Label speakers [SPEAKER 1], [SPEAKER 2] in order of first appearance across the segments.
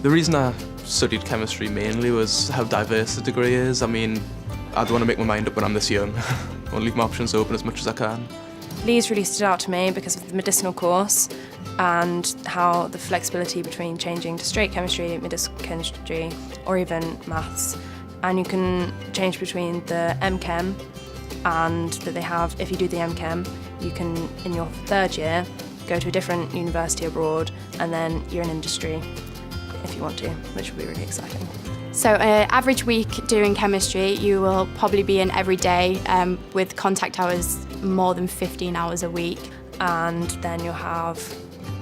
[SPEAKER 1] The reason I studied chemistry mainly was how diverse the degree is. I mean, I don't want to make my mind up when I'm this young. I want to leave my options open as much as I can.
[SPEAKER 2] Leeds really stood out to me because of the medicinal course and how the flexibility between changing to straight chemistry, medicinal chemistry, or even maths. And you can change between the MChem and that they have, if you do the MChem, you can, in your third year, go to a different university abroad and then you're in industry if you want to, which will be really exciting.
[SPEAKER 3] So an average week doing chemistry, you will probably be in every day with contact hours more than 15 hours a week.
[SPEAKER 2] And then you'll have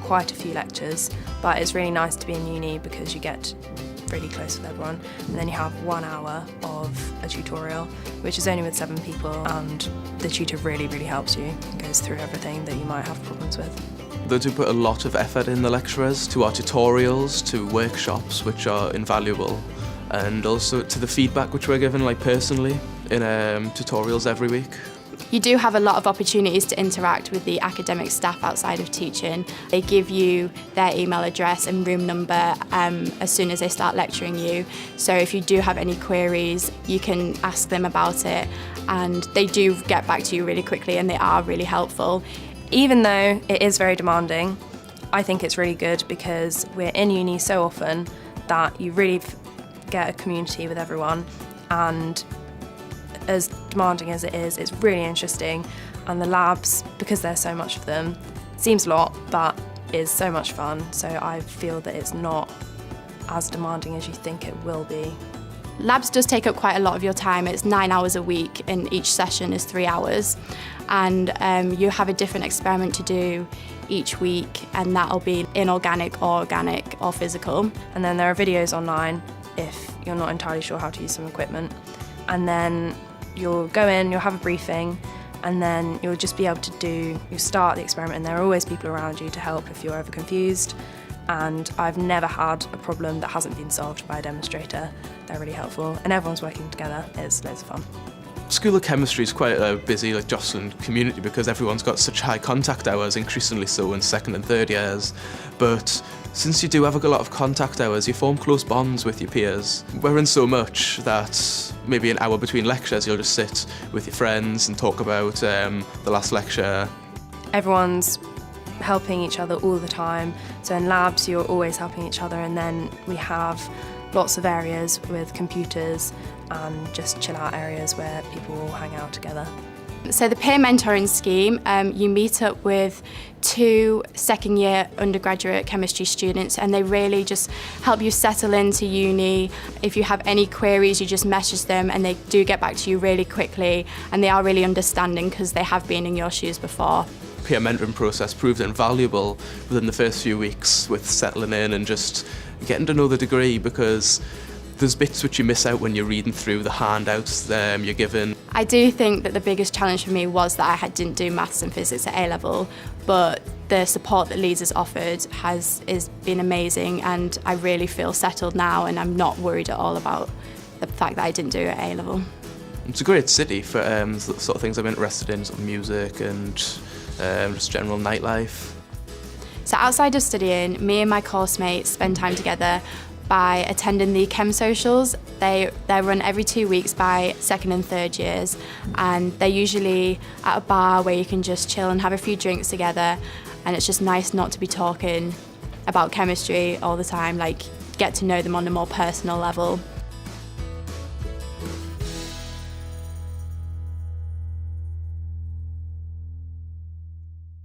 [SPEAKER 2] quite a few lectures, but it's really nice to be in uni because you get really close with everyone. And then you have 1 hour of a tutorial, which is only with 7 people, and the tutor really helps you and goes through everything that you might have problems with.
[SPEAKER 1] They do put a lot of effort in, the lecturers, to our tutorials, to workshops, which are invaluable, and also to the feedback which we're given, like personally, in tutorials every week.
[SPEAKER 3] You do have a lot of opportunities to interact with the academic staff outside of teaching. They give you their email address and room number as soon as they start lecturing you. So if you do have any queries, you can ask them about it, and they do get back to you really quickly and they are really helpful.
[SPEAKER 2] Even though it is very demanding, I think it's really good because we're in uni so often that you really get a community with everyone, and as demanding as it is, it's really interesting, and the labs, because there's so much of them, seems a lot but is so much fun, so I feel that it's not as demanding as you think it will be.
[SPEAKER 3] Labs does take up quite a lot of your time. It's 9 hours a week and each session is 3 hours, and you have a different experiment to do each week, and that'll be inorganic or organic or physical.
[SPEAKER 2] And then there are videos online if you're not entirely sure how to use some equipment, and then you'll go in, you'll have a briefing, and then you'll just be able to you'll start the experiment, and there are always people around you to help if you're ever confused. And I've never had a problem that hasn't been solved by a demonstrator. They're really helpful, and everyone's working together. It's loads of fun.
[SPEAKER 1] School of Chemistry is quite a busy, jostling community because everyone's got such high contact hours, increasingly so in second and third years. But since you do have a lot of contact hours, you form close bonds with your peers. We're in so much that maybe an hour between lectures you'll just sit with your friends and talk about the last lecture.
[SPEAKER 2] Everyone's helping each other all the time. So in labs you're always helping each other, and then we have lots of areas with computers and just chill out areas where people will hang out together.
[SPEAKER 3] So the peer mentoring scheme, you meet up with 2 second-year undergraduate chemistry students, and they really just help you settle into uni. If you have any queries, you just message them and they do get back to you really quickly, and they are really understanding because they have been in your shoes before.
[SPEAKER 1] Peer mentoring process proved invaluable within the first few weeks with settling in and just getting to know the degree, because there's bits which you miss out when you're reading through the handouts you're given.
[SPEAKER 3] I do think that the biggest challenge for me was that I didn't do maths and physics at A-level, but the support that Leeds has offered has been amazing, and I really feel settled now, and I'm not worried at all about the fact that I didn't do it at A-level.
[SPEAKER 1] It's a great city for the sort of things I'm interested in, sort of music and just general nightlife.
[SPEAKER 3] So outside of studying, me and my course mates spend time together by attending the Chem Socials. They're run every 2 weeks by second and third years, and they're usually at a bar where you can just chill and have a few drinks together, and it's just nice not to be talking about chemistry all the time, get to know them on a more personal level.